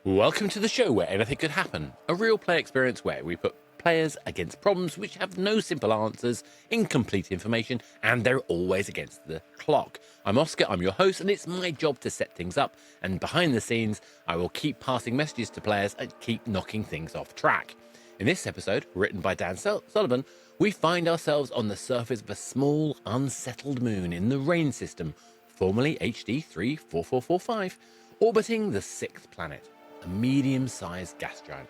Welcome to the show where anything could happen, a real play experience where we put players against problems which have no simple answers, incomplete information, and they're always against the clock. I'm Oscar, I'm your host, and it's my job to set things up, and behind the scenes, I will keep passing messages to players and keep knocking things off track. In this episode, written by Dan Sullivan, we find ourselves on the surface of a small, unsettled moon in the Rain system, formerly HD 34445, orbiting the sixth planet, a medium-sized gas giant.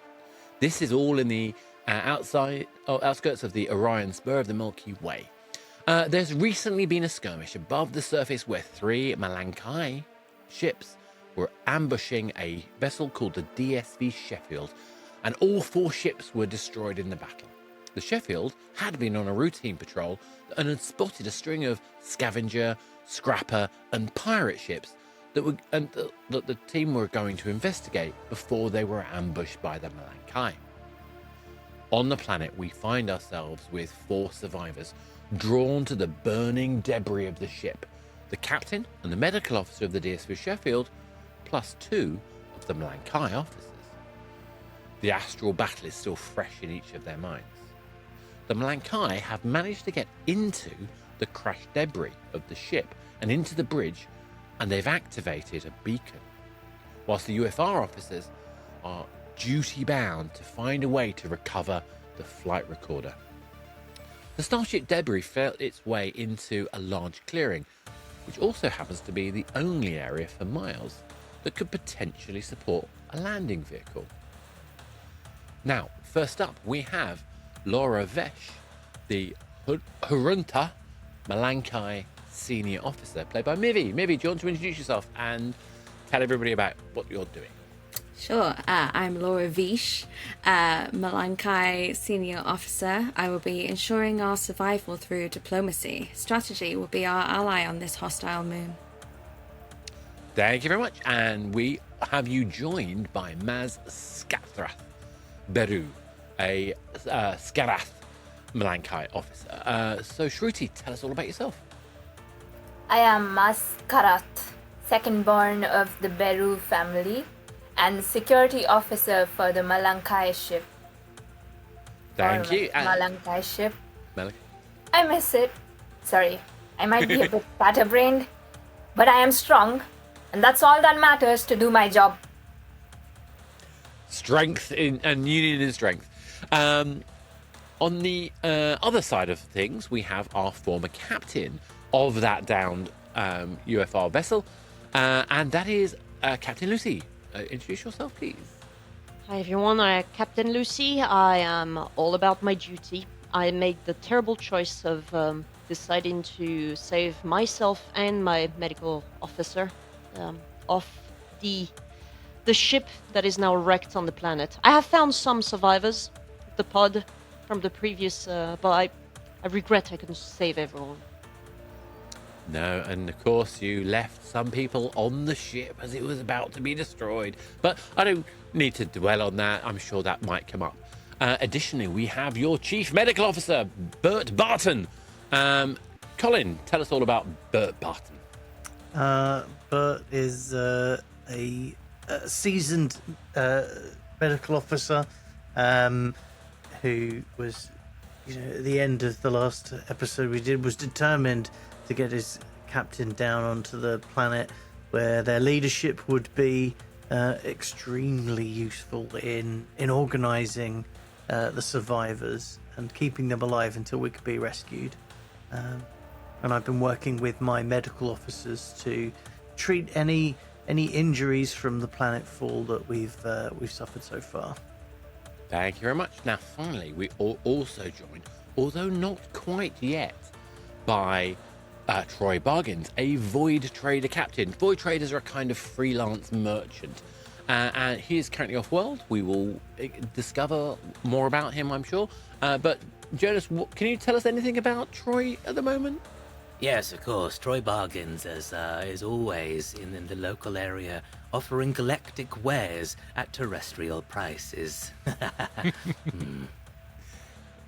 This is all in the outskirts of the Orion spur of the Milky Way. There's recently been a skirmish above the surface where 3 Malanki ships were ambushing a vessel called the DSV Sheffield, and all 4 ships were destroyed in the battle. The Shefield had been on a routine patrol and had spotted a string of scavenger, scrapper, and pirate ships that the team were going to investigate before they were ambushed by the Malanki. On the planet, we find ourselves with 4 survivors drawn to the burning debris of the ship, the captain and the medical officer of the DSV Sheffield, plus 2 of the Malanki officers. The astral battle is still fresh in each of their minds. The Malanki have managed to get into the crashed debris of the ship and into the bridge, and they've activated a beacon, whilst the UFR officers are duty-bound to find a way to recover the flight recorder. The starship debris felt its way into a large clearing, which also happens to be the only area for miles that could potentially support a landing vehicle. Now, first up, we have Laura Vesh, the Hurunta Malanki senior officer, played by Mivi. Mivi, do you want to introduce yourself and tell everybody about what you're doing? Sure. I'm Laura Vish, Malanki senior officer. I will be ensuring our survival through diplomacy. Strategy will be our ally on this hostile moon. Thank you very much. And we have you joined by Maz Skathrath Beru, a Skarath Malanki officer. So Shruti, tell us all about yourself. I am Maskarat, second born of the Beru family, and security officer for the Malanki ship. Thank you. Malanki ship. Malanki. I miss it. Sorry, I might be a bit scatterbrained, but I am strong, and that's all that matters to do my job. Strength and union in strength. On the other side of things, we have our former captain of that downed UFR vessel, and that is Captain Lucie. Introduce yourself, please. Hi everyone, I'm Captain Lucie. I am all about my duty. I made the terrible choice of deciding to save myself and my medical officer off the ship that is now wrecked on the planet. I have found some survivors, the pod from the previous, but I regret I couldn't save everyone. No, and of course you left some people on the ship as it was about to be destroyed. But I don't need to dwell on that. I'm sure that might come up. Additionally, we have your chief medical officer, Barton. Colin, tell us all about Barton. Bert is a seasoned medical officer who was, at the end of the last episode we did, was determined to get his captain down onto the planet where their leadership would be extremely useful in organising the survivors and keeping them alive until we could be rescued. And I've been working with my medical officers to treat any injuries from the planet fall that we've suffered so far. Thank you very much. Now, finally, we are also joined, although not quite yet, by Troy Bargains, a Void Trader captain. Void Traders are a kind of freelance merchant, and he is currently off-world. We will discover more about him, I'm sure. But Jonas, can you tell us anything about Troy at the moment? Yes, of course. Troy Bargains, as is always in the local area, offering galactic wares at terrestrial prices.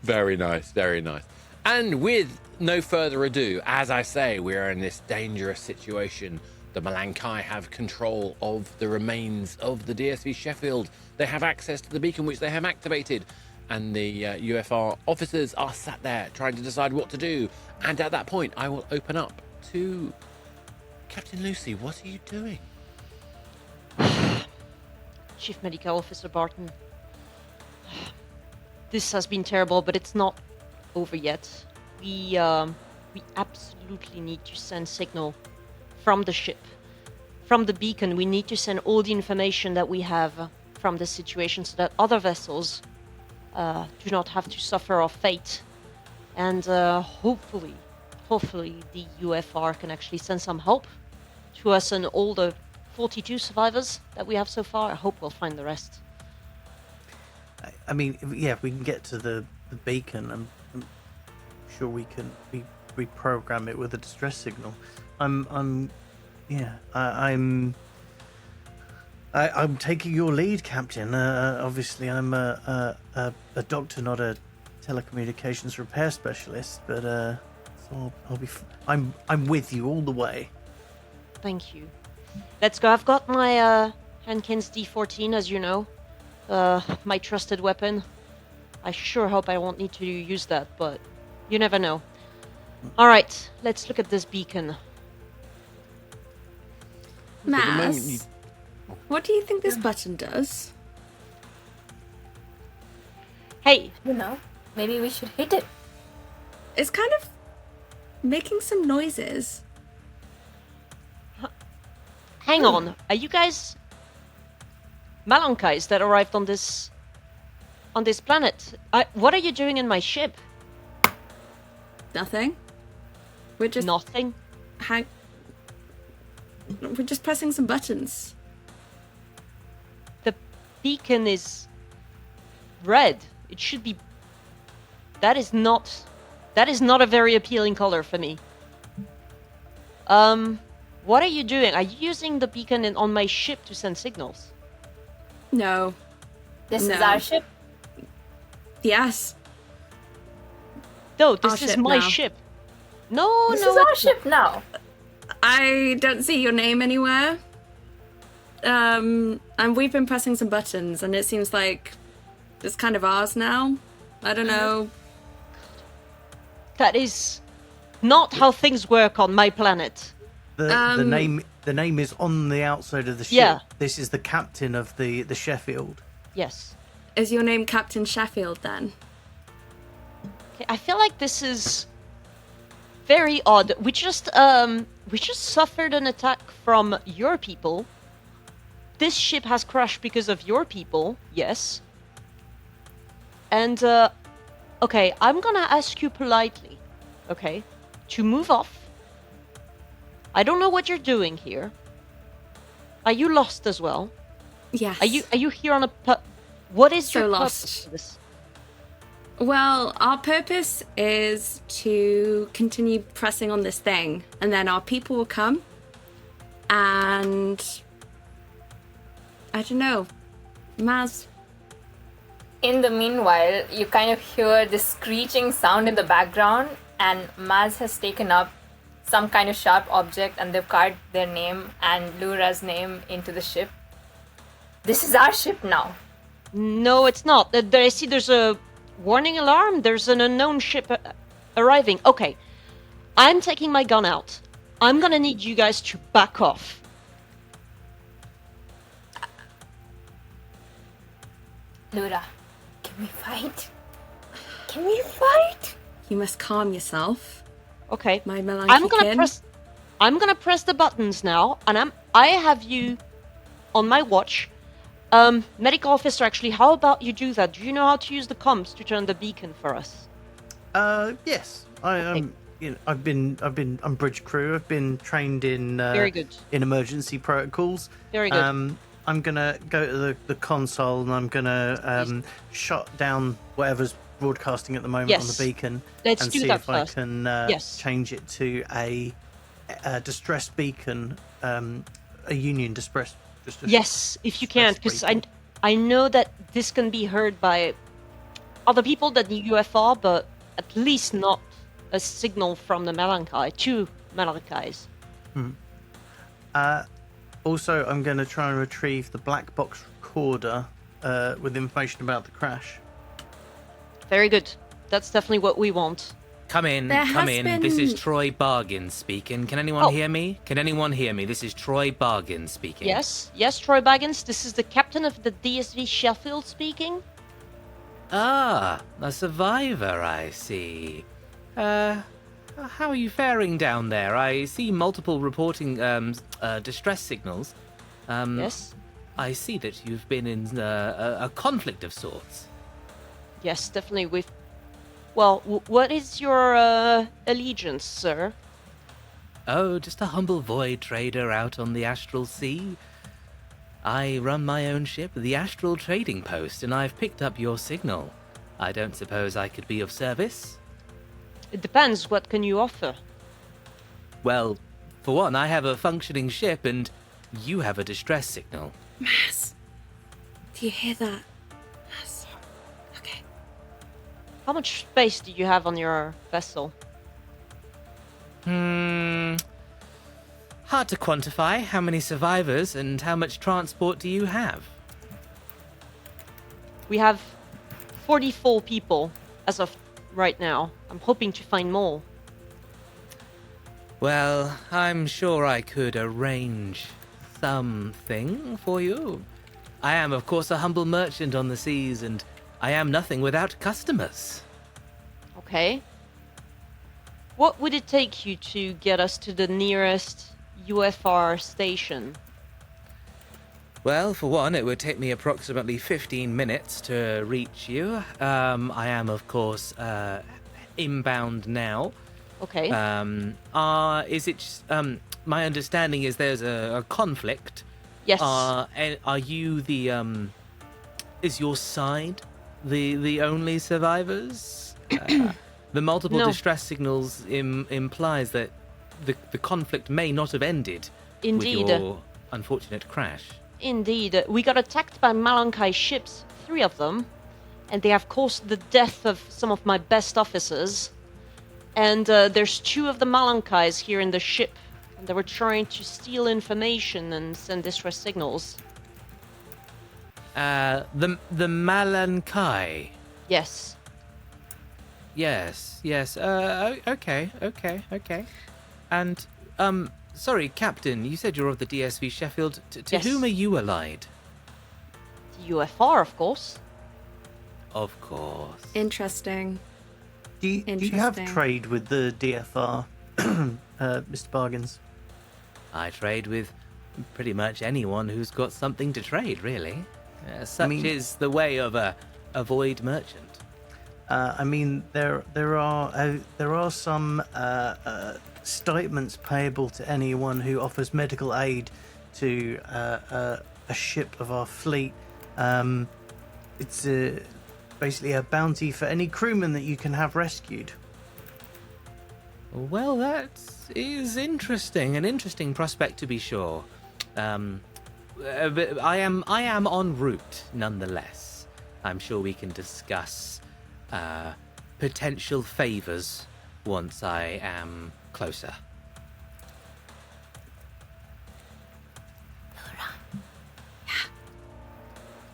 Very nice, very nice. And with no further ado, as I say, we are in this dangerous situation The Malanki have control of the remains of the DSV Sheffield. They have access to the beacon, which they have activated. And the UFR officers are sat there trying to decide what to do. And at that point, I will open up to Captain Lucie. What are you doing? Chief Medical Officer Barton. This has been terrible, but it's not over yet. We absolutely need to send signal from the ship. From the beacon, we need to send all the information that we have from the situation so that other vessels do not have to suffer our fate. And hopefully the UFR can actually send some help to us and all the 42 survivors that we have so far. I hope we'll find the rest. I mean, yeah, if we can get to the beacon, I'm sure we can reprogram it with a distress signal. I'm taking your lead, Captain. Obviously, I'm a doctor, not a telecommunications repair specialist, but so I'll be. I'm with you all the way. Thank you. Let's go. I've got my Hankins D14, as you know, my trusted weapon. I sure hope I won't need to use that, but you never know. All right, let's look at this beacon. Maz, what do you think this button does? Hey, You know, maybe we should hit it. It's kind of making some noises. hang on. Are you guys Malankis that arrived on this planet? What are you doing in my ship? Nothing. We're just Nothing. We're just pressing some buttons. The beacon is red. It should be. That is not a very appealing color for me. What are you doing? Are you using the beacon on my ship to send signals? No. This is No. our ship. Yes. No, this Our is ship my now. ship. No, This no. is our ship now. I don't see your name anywhere. And we've been pressing some buttons, and it seems like it's kind of ours now. I don't know. That is not how things work on my planet. The name is on the outside of the ship. Yeah. This is the captain of the Sheffield. Yes. Is your name Captain Shefield then? Okay, I feel like this is very odd. We just suffered an attack from your people. This ship has crashed because of your people. Yes. And okay, I'm gonna ask you politely, okay, to move off. I don't know what you're doing here. Are you lost as well? Yes. Are you here on a what is So your lost. purpose for this? Well, our purpose is to continue pressing on this thing, and then our people will come, and I don't know, Maz. In the meanwhile, you kind of hear this screeching sound in the background, and Maz has taken up some kind of sharp object and they've carved their name and Lura's name into the ship. This is our ship now. No, it's not. I see there's a warning alarm. There's an unknown ship arriving. Okay, I'm taking my gun out. I'm gonna need you guys to back off. Lura, can we fight? Can we fight? You must calm yourself. Okay. My Malanki I'm gonna press the buttons now, and I have you on my watch. Medical officer, actually, how about you do that? Do you know how to use the comms to turn the beacon for us? Yes. I'm bridge crew. I've been trained in Very good. in emergency protocols. Very good. I'm gonna go to the console and I'm gonna shut down whatever's broadcasting at the moment on Yes. the beacon. Let's and do see that if first. I can Yes. change it to a distress beacon, a union distress. Yes, if you can, because beacon. I know that this can be heard by other people than the UFR, but at least not a signal from the Malanki, two Malankis. Also, I'm going to try and retrieve the black box recorder with information about the crash. Very good. That's definitely what we want. Come in, There come has in. This is been- Troy Bargain speaking. Can anyone Oh. hear me? Can anyone hear me? This is Troy Bargain speaking. Yes, Troy Baggins. This is the captain of the DSV Sheffield speaking. Ah, a survivor, I see. How are you faring down there? I see multiple reporting distress signals. Yes. I see that you've been in a conflict of sorts. Yes, definitely. Well, what is your allegiance, sir? Oh, just a humble void trader out on the astral sea. I run my own ship, the Astral Trading Post, and I've picked up your signal. I don't suppose I could be of service? It depends. What can you offer? Well, for one, I have a functioning ship, and you have a distress signal. Maz, do you hear that? Maz. Okay. How much space do you have on your vessel? Hard to quantify. How many survivors and how much transport do you have? We have 44 people as of right now. I'm hoping to find more. Well, I'm sure I could arrange something for you. I am, of course, a humble merchant on the seas, and I am nothing without customers. Okay. What would it take you to get us to the nearest UFR station? Well, for one, it would take me approximately 15 minutes to reach you. I am, of course, inbound now. Okay. Is it? My understanding is there's a conflict. Yes. And are you the? Is your side the only survivors? The multiple No. distress signals implies that the conflict may not have ended Indeed. with your unfortunate crash. Indeed. We got attacked by Malanki ships, 3 of them, and they have caused the death of some of my best officers. And there's 2 of the Malankis here in the ship, and they were trying to steal information and send distress signals. The Malanki. Yes. Yes. Okay. And sorry, Captain. You said you're of the DSV Sheffield. To Yes. whom are you allied? The UFR, of course. Of course. Interesting. Do you have Interesting. trade with the DFR, Mr. Bargains? I trade with pretty much anyone who's got something to trade, really. Such is the way of a void merchant. I mean, there are some stipends payable to anyone who offers medical aid to a ship of our fleet. It's basically a bounty for any crewman that you can have rescued. Well, that is interesting. An interesting prospect, to be sure. But I am en route, nonetheless. I'm sure we can discuss potential favors once I am closer.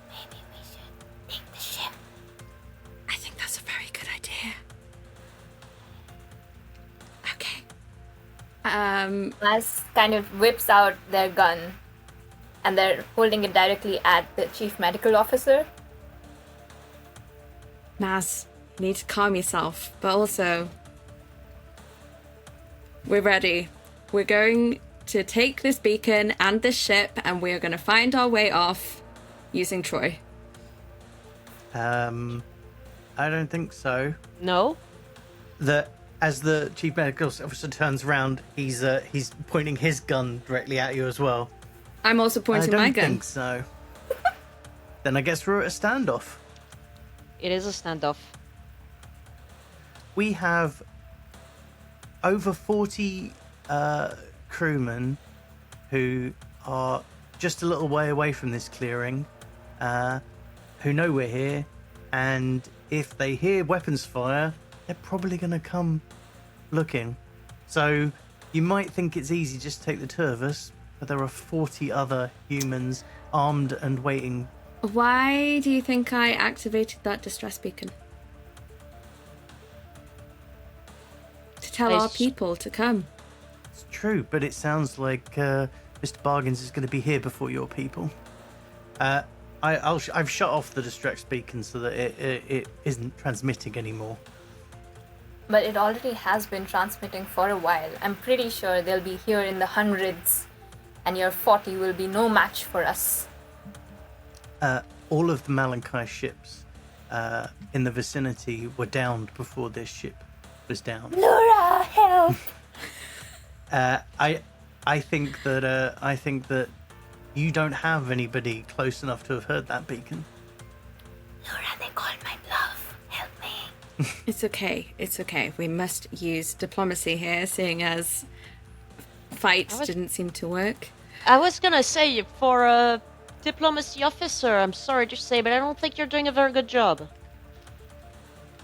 Maybe we should take the ship. I think that's a very good idea. Okay. Maz kind of whips out their gun, and they're holding it directly at the chief medical officer. Maz, you need to calm yourself, but also, we're ready. We're going to take this beacon and this ship, and we are going to find our way off using Troy. I don't think so. No? As the chief medical officer turns around, he's pointing his gun directly at you as well. I'm also pointing I don't my gun. think so. Then I guess we're at a standoff. It is a standoff. We have over 40 crewmen who are just a little way away from this clearing, who know we're here, and if they hear weapons fire, they're probably going to come looking. So you might think it's easy just to take the 2 of us, but there are 40 other humans armed and waiting. Why do you think I activated that distress beacon? To tell our people to come. It's true, but it sounds like Mr. Bargains is going to be here before your people. I've shut off the distress beacon so that it isn't transmitting anymore. But it already has been transmitting for a while. I'm pretty sure they'll be here in the hundreds, and your 40 will be no match for us. All of the Malanki ships in the vicinity were downed before this ship was down. Laura, help! I think that you don't have anybody close enough to have heard that beacon. Laura, they called my bluff. Help me. It's okay. It's okay. We must use diplomacy here, seeing as fights didn't seem to work. I was gonna say, for a diplomacy officer, I'm sorry to say, but I don't think you're doing a very good job.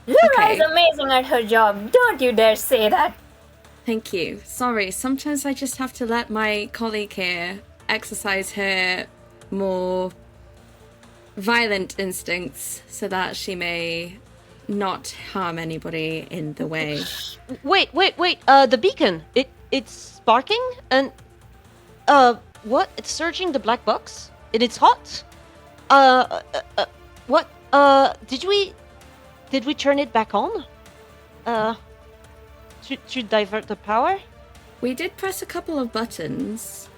Laura is amazing at her job. Don't you dare say that. Thank you. Sorry, sometimes I just have to let my colleague here exercise her more violent instincts so that she may not harm anybody in the way. Wait, the beacon, it's sparking and, what? It's surging the black box? And it's hot? What? Did we turn it back on? To divert the power? We did press a couple of buttons.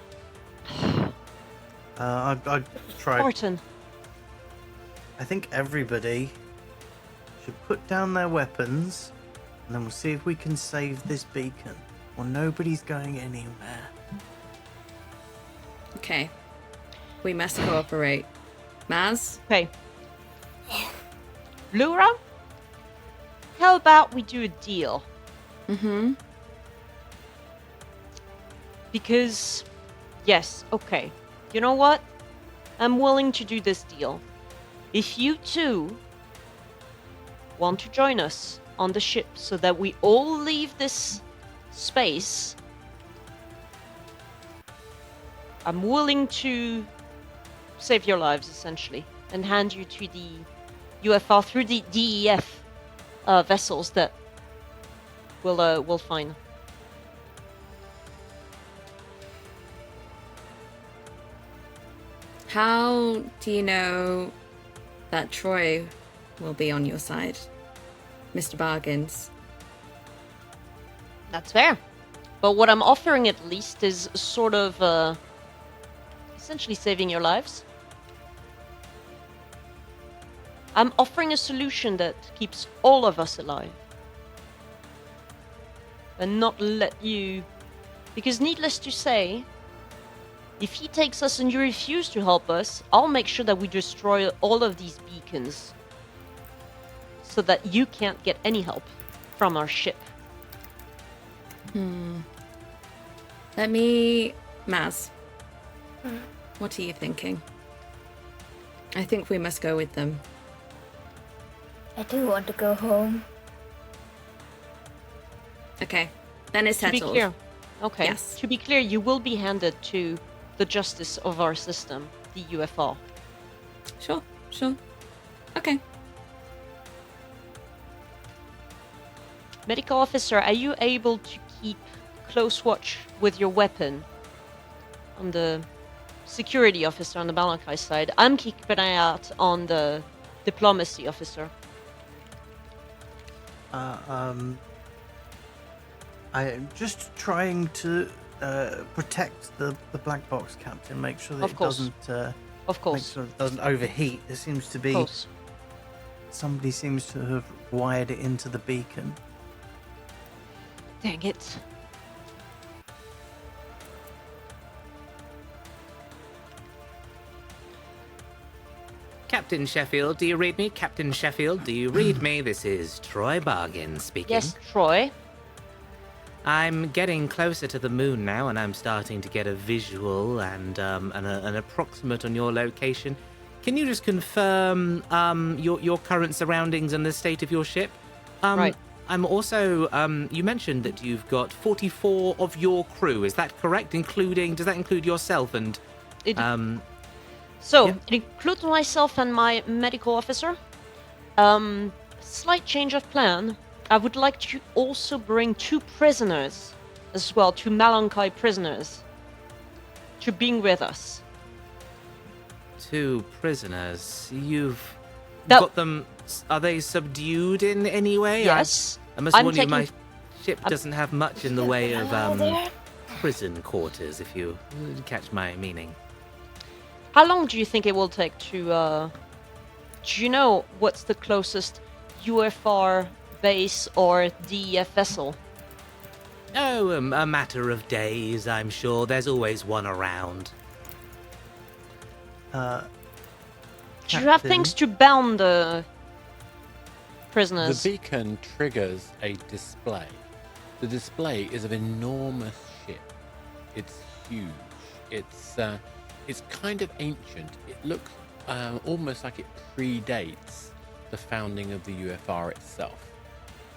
I tried. Barton. I think everybody should put down their weapons, and then we'll see if we can save this beacon. Or nobody's going anywhere. Okay. We must cooperate. Maz? Okay. Laura? How about we do a deal? Mm-hmm. Because, yes, okay. You know what? I'm willing to do this deal. If you two want to join us on the ship so that we all leave this space, I'm willing to save your lives, essentially, and hand you to the UFR through the DEF vessels that we'll find. How do you know that Troy will be on your side, Mr. Bargains? That's fair. But what I'm offering at least is sort of essentially saving your lives. I'm offering a solution that keeps all of us alive. And not let you... Because needless to say, if he takes us and you refuse to help us, I'll make sure that we destroy all of these beacons. So that you can't get any help from our ship. Let me... Maz. What are you thinking? I think we must go with them. I do want to go home. Okay. Then it's To be settled. clear, okay. Yes. To be clear, you will be handed to the justice of our system, the UFR. Sure. Okay. Medical officer, are you able to keep close watch with your weapon on the security officer on the Malanki side? I'm keeping an eye out on the diplomacy officer. I'm just trying to protect the black box, Captain. Make sure that Of it course. doesn't. Of Make course. sure it doesn't overheat. There seems to Of be course. somebody seems to have wired it into the beacon. Dang it. Captain Sheffield, do you read me? Captain Sheffield, do you read me? This is Troy Bargain speaking. Yes, Troy. I'm getting closer to the moon now, and I'm starting to get a visual and an approximate on your location. Can you just confirm your current surroundings and the state of your ship? Right. I'm also, you mentioned that you've got 44 of your crew. Is that correct? Does that include yourself and, It- yeah. It includes myself and my medical officer. Slight change of plan. I would like to also bring 2 prisoners as well, 2 Malanki prisoners, to being with us. 2 prisoners. You've That- got them. Are they subdued in any way? Yes. I must I'm warn you, taking- my ship doesn't have much in the way of prison quarters, if you catch my meaning. How long do you think it will take to, do you know what's the closest UFR base or DEF vessel? Oh, a matter of days, I'm sure. There's always one around. Do you have Captain? things to bound the The prisoners? beacon triggers a display. The display is of enormous ship. It's huge. It's kind of ancient. It looks almost like it predates the founding of the UFR itself.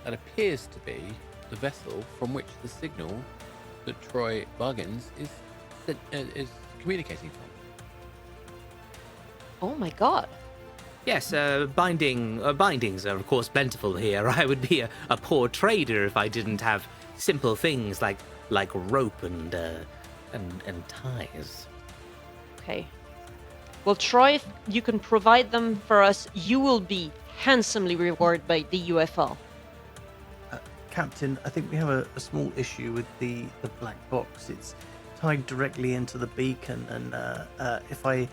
That appears to be the vessel from which the signal that Troy Bargains is communicating from. Oh my god. Yes, bindings are of course plentiful here. I would be a poor trader if I didn't have simple things like rope and ties. Okay. Well, Troy, if you can provide them for us, you will be handsomely rewarded by the UFO. Captain, I think we have a small issue with the black box. It's tied directly into the beacon, and if I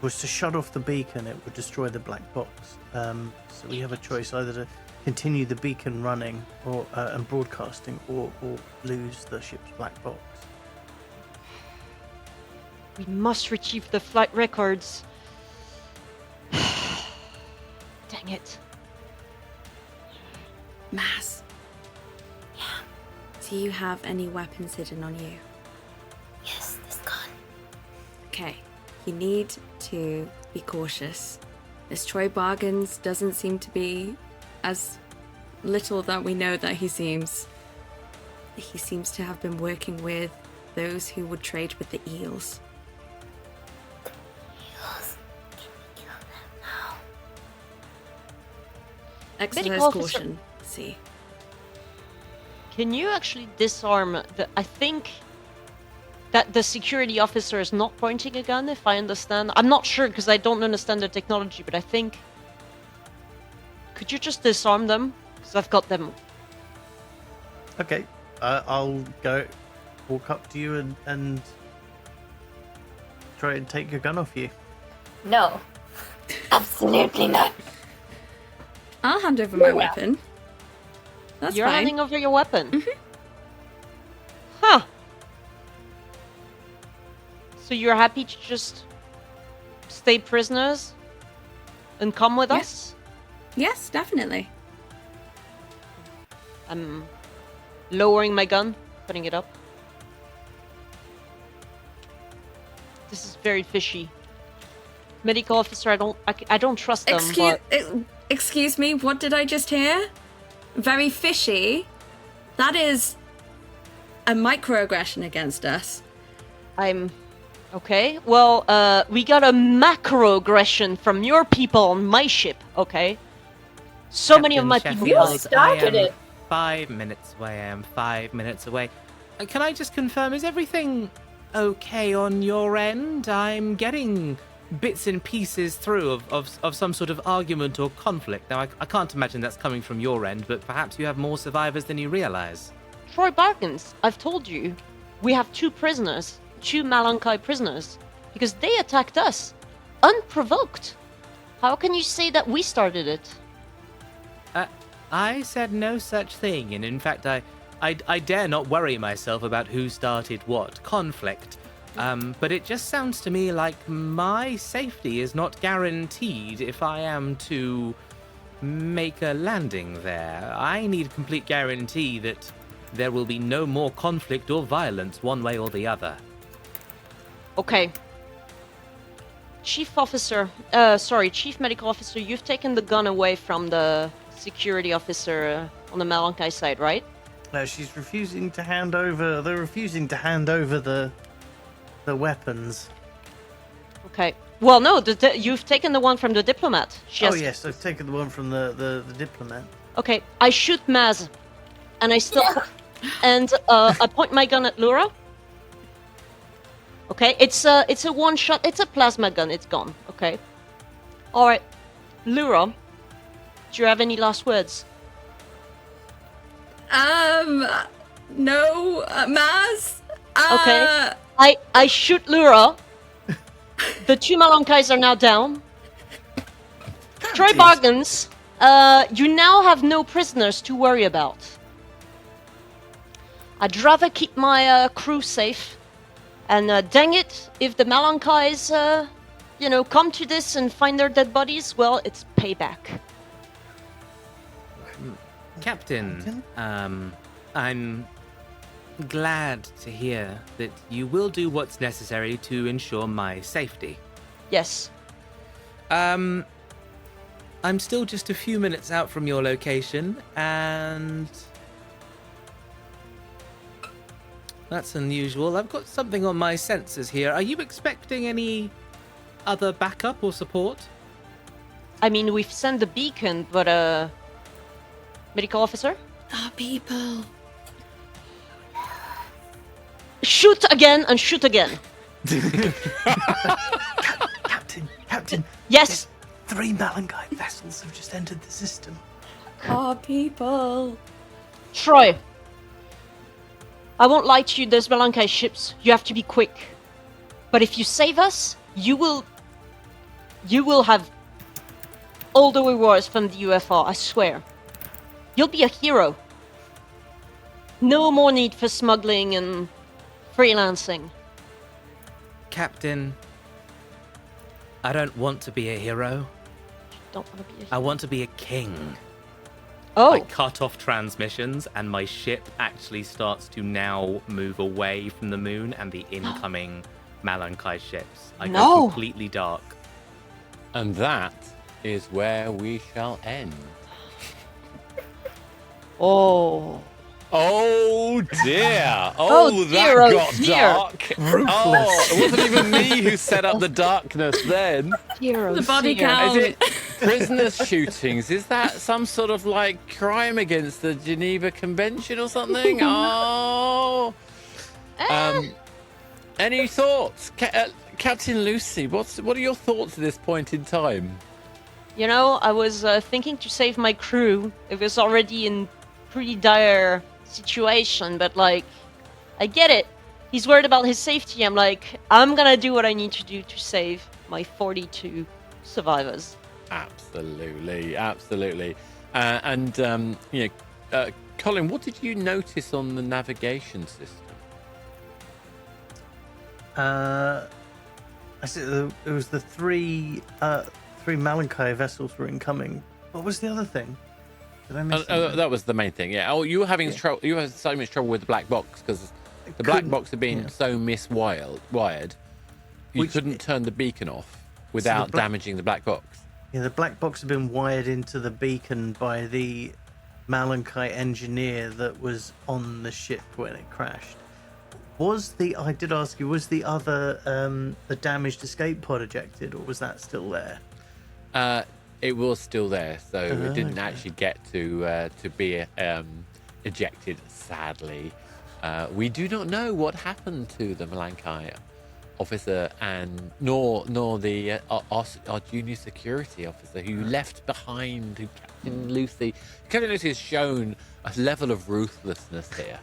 was to shut off the beacon, it would destroy the black box. So we have a choice either to continue the beacon running or and broadcasting, or lose the ship's black box. We must retrieve the flight records. Dang it. Mass. Do you have any weapons hidden on you? Yes, this gun. Okay, you need to be cautious. This Troy Bargains doesn't seem to be as little that we know that he seems. He seems to have been working with those who would trade with the eels. Eels. Can we kill them now? Exercise Medical officer- caution. See. Can you actually disarm the... I think that the security officer is not pointing a gun, if I understand. I'm not sure because I don't understand the technology, but I think... Could you just disarm them? Because I've got them. Okay, I'll walk up to you and try and take your gun off you. No. Absolutely not. I'll hand over my Yeah. weapon. That's You're fine. handing over your weapon? Huh. So you're happy to just stay prisoners and come with Yeah. us? Yes, definitely. I'm lowering my gun, putting it up. This is very fishy. Medical officer, I don't trust them. Excuse me, what did I just hear? Very fishy. That is a microaggression against us. I'm okay. Well, we got a macroaggression from your people on my ship. Okay. So many of my people. Sheffield, You started I am it. 5 minutes away. I am 5 minutes away. Can I just confirm, is everything okay on your end? I'm getting bits and pieces through of some sort of argument or conflict. Now, I can't imagine that's coming from your end, but perhaps you have more survivors than you realize. Troy Barkins, I've told you, we have 2 prisoners, 2 Malanki prisoners, because they attacked us, unprovoked. How can you say that we started it? I said no such thing, and in fact, I dare not worry myself about who started what conflict. But it just sounds to me like my safety is not guaranteed if I am to make a landing there. I need complete guarantee that there will be no more conflict or violence one way or the other. Okay. Chief Medical Officer, you've taken the gun away from the security officer on the Malanki side, right? She's refusing to hand over. They're refusing to hand over the weapons. Okay. Well, no, you've taken the one from the diplomat. She has... Oh yes, I've taken the one from the diplomat. Okay, I shoot Maz, and I still, and I point my gun at Lura. Okay, it's a one shot. It's a plasma gun. It's gone. Okay. All right, Lura, do you have any last words? No, Maz. Okay. I shoot Lura. The 2 Malankais are now down. Troy Bargains, you now have no prisoners to worry about. I'd rather keep my crew safe. And dang it, if the Malankais, come to this and find their dead bodies, well, it's payback. Captain, I'm glad to hear that you will do what's necessary to ensure my safety. Yes. I'm still just a few minutes out from your location, and that's unusual. I've got something on my sensors here. Are you expecting any other backup or support? I mean, we've sent the beacon, but medical officer? Our people. Shoot again and shoot again. Captain. Yes. 3 Malanki vessels have just entered the system. Our people. Troy. I won't lie to you, there's Malanki ships. You have to be quick. But if you save us, you will have all the rewards from the UFR, I swear. You'll be a hero. No more need for smuggling and freelancing. Captain, I don't want to be a hero. Don't want to be a hero. I want to be a king. Oh, I cut off transmissions, and my ship actually starts to now move away from the moon and the incoming Malanki ships. I No. go completely dark. And that is where we shall end. oh. Oh dear! Oh, that dear, oh, got dear. dark. Oh, it wasn't even me who set up the darkness then. Heroes. The body here. count. Is it prisoners shootings? Is that some sort of like crime against the Geneva Convention or something? Oh. Any thoughts, Captain Lucie? What are your thoughts at this point in time? You know, I was thinking to save my crew. It was already in pretty dire situation, but like, I get it. He's worried about his safety. I'm like, I'm gonna do what I need to do to save my 42 survivors. Absolutely. Colin, what did you notice on the navigation system? I said it was the 3 Malanki vessels were incoming. What was the other thing? Did I miss something? That was the main thing. Yeah. Oh, you were having trouble. You had so much trouble with the black box because the black box had been so wired. You couldn't turn the beacon off without damaging the black box. Yeah, the black box had been wired into the beacon by the Malanki engineer that was on the ship when it crashed. I did ask you, was the other the damaged escape pod ejected, or was that still there? It was still there, so it didn't actually get to be ejected. Sadly, we do not know what happened to the Malanki officer, and nor the our junior security officer who left behind, who Captain Lucie. Captain Lucie has shown a level of ruthlessness here.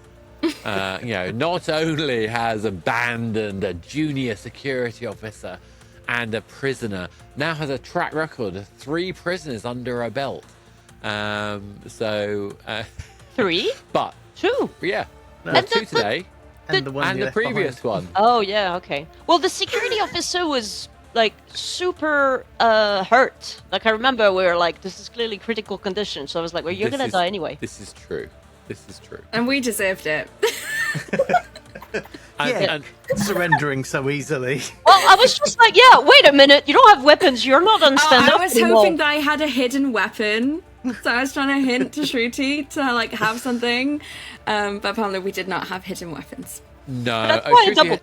Not only has abandoned a junior security officer and a prisoner, now has a track record of 3 prisoners under her belt. 3? But 2? yeah, No, 2 today, and the one and you the left previous behind. one. Oh, yeah, okay. Well, the security officer was, like, super hurt. Like, I remember we were like, this is clearly critical condition. So I was like, well, you're gonna die anyway. This is true. And we deserved it. And Surrendering so easily. Well, I was just like, yeah, wait a minute. You don't have weapons. You're not on Oh, stand-up I was anymore. hoping that I had a hidden weapon So I was trying to hint to Shruti to like have something, but apparently we did not have hidden weapons. No, That's why I Shruti, double.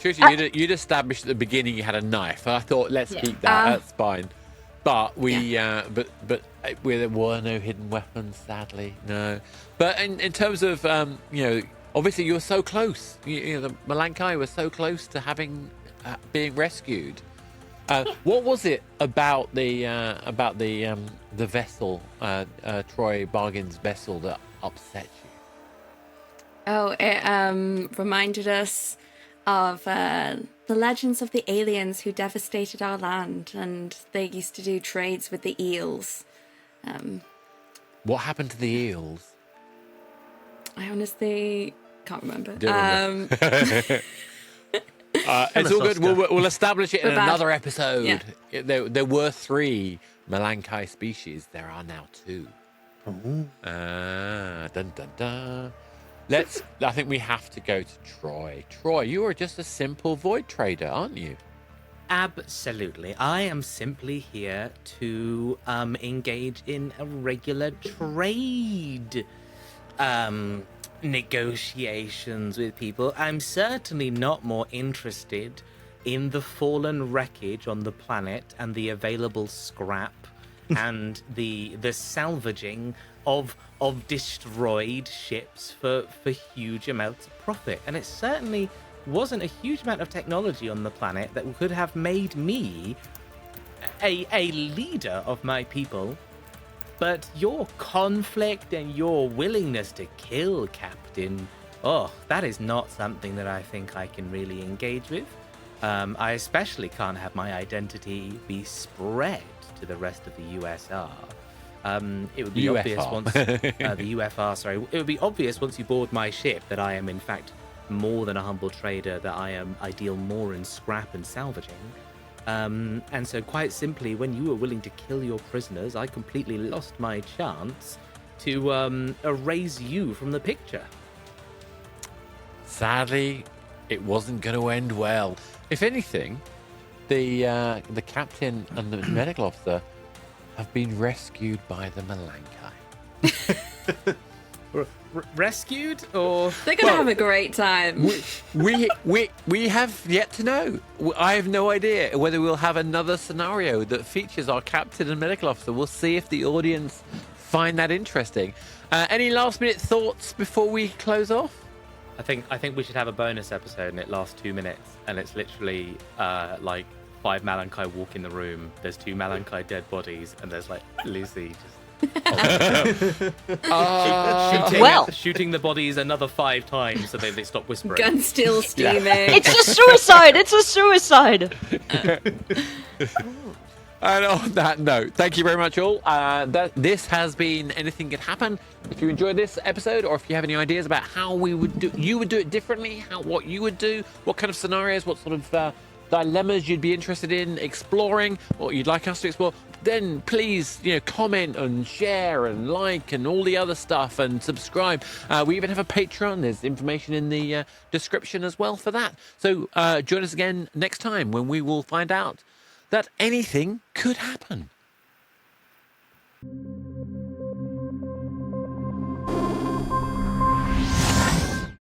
Shruti, you'd established at the beginning you had a knife. I thought, let's keep that. That's fine. But there were no hidden weapons, sadly. No. But in terms of obviously you were so close. The Malanki were so close to having being rescued. What was it about the vessel, Troy Bargain's vessel, that upset you? Oh, it reminded us of the legends of the aliens who devastated our land, and they used to do trades with the eels. What happened to the eels? I honestly can't remember. It's all good. We'll establish it in We're bad. another episode. Yeah. There were 3 Malanki species. There are now 2. Dun dun dun. I think we have to go to Troy. Troy, you are just a simple void trader, aren't you? Absolutely. I am simply here to engage in a regular trade negotiations with people. I'm certainly not more interested in the fallen wreckage on the planet and the available scrap and the salvaging of destroyed ships for huge amounts of profit. And it certainly wasn't a huge amount of technology on the planet that could have made me a leader of my people. But your conflict and your willingness to kill, Captain, that is not something that I think I can really engage with. I especially can't have my identity be spread to the rest of the USR. It would be obvious once the UFR. Sorry, it would be obvious once you board my ship that I am in fact more than a humble trader. That I deal more in scrap and salvaging. And so, quite simply, when you were willing to kill your prisoners, I completely lost my chance to erase you from the picture. Sadly, it wasn't going to end well. If anything, the captain and the medical officer have been rescued by the Malanki. Rescued, or They're gonna have a great time. We have yet to know. I have no idea whether we'll have another scenario that features our captain and medical officer. We'll see if the audience find that interesting. Any last minute thoughts before we close off? I think we should have a bonus episode, and it lasts 2 minutes, and it's literally like 5 Malanki walk in the room. There's 2 Malanki dead bodies, and there's like Lucie just shooting the bodies another 5 times so they stop whispering. Gun still steaming. It's a suicide! It's a suicide! And on that note, thank you very much, all. This has been Anything Could Happen. If you enjoyed this episode, or if you have any ideas about how you would do it differently, what you would do, what kind of scenarios, what sort of dilemmas you'd be interested in exploring, what you'd like us to explore, then please, comment and share and like and all the other stuff and subscribe. We even have a Patreon. There's information in the description as well for that. So join us again next time when we will find out that anything could happen.